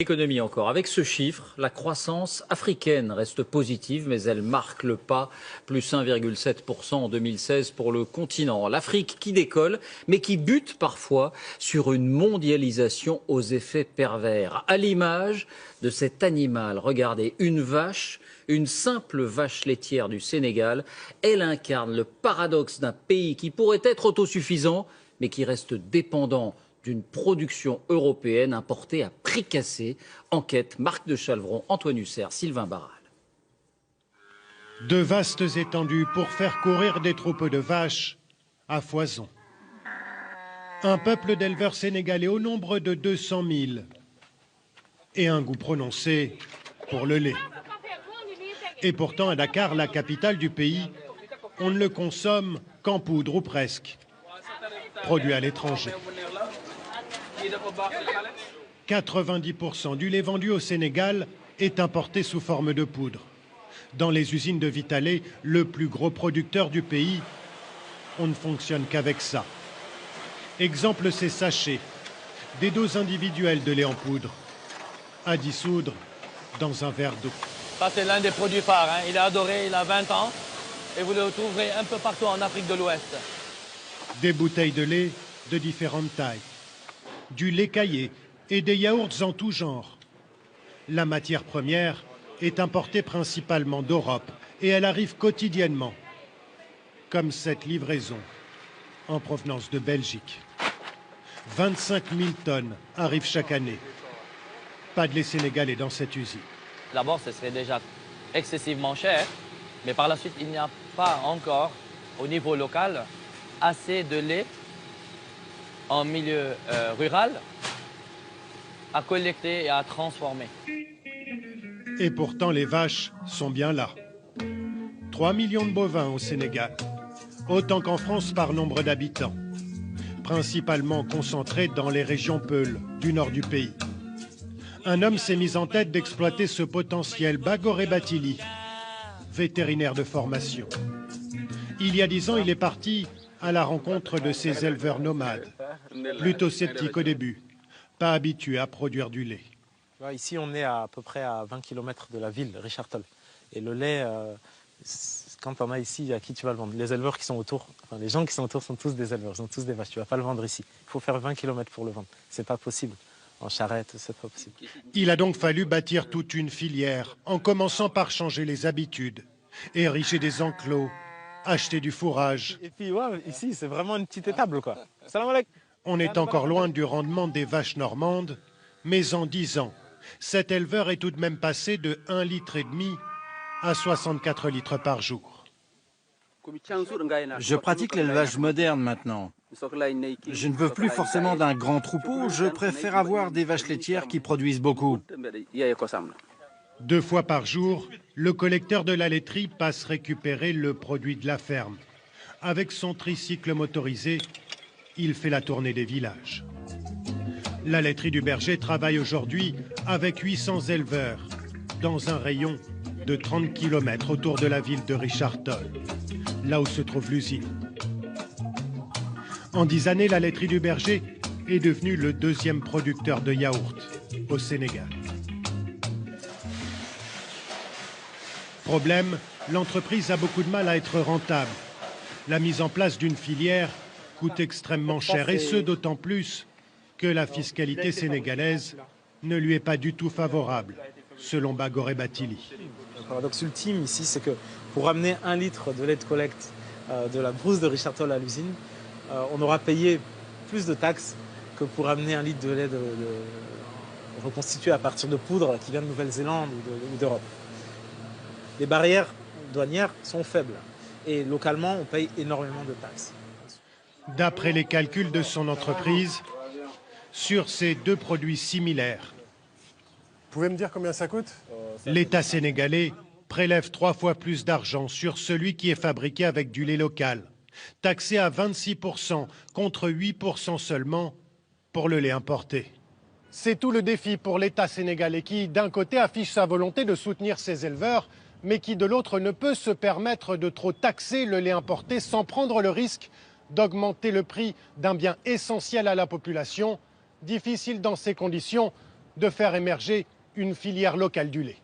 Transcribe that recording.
Économie encore. Avec ce chiffre, la croissance africaine reste positive, mais elle marque le pas, plus 1,7% en 2016 pour le continent. L'Afrique qui décolle, mais qui bute parfois sur une mondialisation aux effets pervers. À l'image de cet animal, regardez, une vache, une simple vache laitière du Sénégal, elle incarne le paradoxe d'un pays qui pourrait être autosuffisant, mais qui reste dépendant d'une production européenne importée à prix cassé. Enquête, Marc de Chalvron, Antoine Hussert, Sylvain Barral. De vastes étendues pour faire courir des troupeaux de vaches à foison. Un peuple d'éleveurs sénégalais au nombre de 200 000 et un goût prononcé pour le lait. Et pourtant, à Dakar, la capitale du pays, on ne le consomme qu'en poudre ou presque, produit à l'étranger. 90% du lait vendu au Sénégal est importé sous forme de poudre. Dans les usines de Vitalait, le plus gros producteur du pays, on ne fonctionne qu'avec ça. Exemple, ces sachets, des doses individuelles de lait en poudre, à dissoudre dans un verre d'eau. Ça, c'est l'un des produits phares, hein. Il est adoré, il a 20 ans, et vous le retrouverez un peu partout en Afrique de l'Ouest. Des bouteilles de lait de différentes tailles, du lait caillé et des yaourts en tout genre. La matière première est importée principalement d'Europe et elle arrive quotidiennement, comme cette livraison en provenance de Belgique. 25 000 tonnes arrivent chaque année. Pas de lait sénégalais dans cette usine. D'abord, ce serait déjà excessivement cher, mais par la suite, il n'y a pas encore, au niveau local, assez de lait en milieu rural à collecter et à transformer. Et pourtant, les vaches sont bien là. 3 millions de bovins au Sénégal, autant qu'en France par nombre d'habitants, principalement concentrés dans les régions Peules du nord du pays. Un homme s'est mis en tête d'exploiter ce potentiel, Bagoré Batili, vétérinaire de formation. Il y a 10 ans, il est parti à la rencontre de ces éleveurs nomades, plutôt sceptiques au début, pas habitués à produire du lait. Ici, on est à peu près à 20 km de la ville, Richard-Toll. Et le lait, quand on a ici, à qui tu vas le vendre? Les éleveurs qui sont autour, enfin, les gens qui sont autour sont tous des éleveurs, ils ont tous des vaches. Tu ne vas pas le vendre ici. Il faut faire 20 km pour le vendre. Ce n'est pas possible. En charrette, c'est pas possible. Il a donc fallu bâtir toute une filière, en commençant par changer les habitudes, ériger des enclos, acheter du fourrage. Et puis, ouais, ici, c'est vraiment une petite étable, quoi. Salam alaikum. On est encore loin du rendement des vaches normandes, mais en 10 ans, cet éleveur est tout de même passé de 1,5 litre à 64 litres par jour. Je pratique l'élevage moderne maintenant. Je ne veux plus forcément d'un grand troupeau, je préfère avoir des vaches laitières qui produisent beaucoup. 2 fois par jour, le collecteur de la laiterie passe récupérer le produit de la ferme. Avec son tricycle motorisé, il fait la tournée des villages. La laiterie du Berger travaille aujourd'hui avec 800 éleveurs dans un rayon de 30 km autour de la ville de Richard-Toll, là où se trouve l'usine. En 10 années, la laiterie du Berger est devenue le 2e producteur de yaourt au Sénégal. Problème, l'entreprise a beaucoup de mal à être rentable. La mise en place d'une filière coûte extrêmement cher, et ce d'autant plus que la fiscalité sénégalaise ne lui est pas du tout favorable, selon Bagoré Batili. Le paradoxe ultime ici, c'est que pour amener 1 litre de lait de collecte de la brousse de Richard-Toll à l'usine, on aura payé plus de taxes que pour amener 1 litre de lait reconstitué à partir de poudre qui vient de Nouvelle-Zélande ou d'Europe. Les barrières douanières sont faibles et localement, on paye énormément de taxes. D'après les calculs de son entreprise, sur ces 2 produits similaires, Vous pouvez me dire combien ça coûte? l'État sénégalais prélève 3 fois plus d'argent sur celui qui est fabriqué avec du lait local, taxé à 26% contre 8% seulement pour le lait importé. C'est tout le défi pour l'État sénégalais qui, d'un côté, affiche sa volonté de soutenir ses éleveurs, mais qui, de l'autre, ne peut se permettre de trop taxer le lait importé sans prendre le risque d'augmenter le prix d'un bien essentiel à la population. Difficile dans ces conditions de faire émerger une filière locale du lait.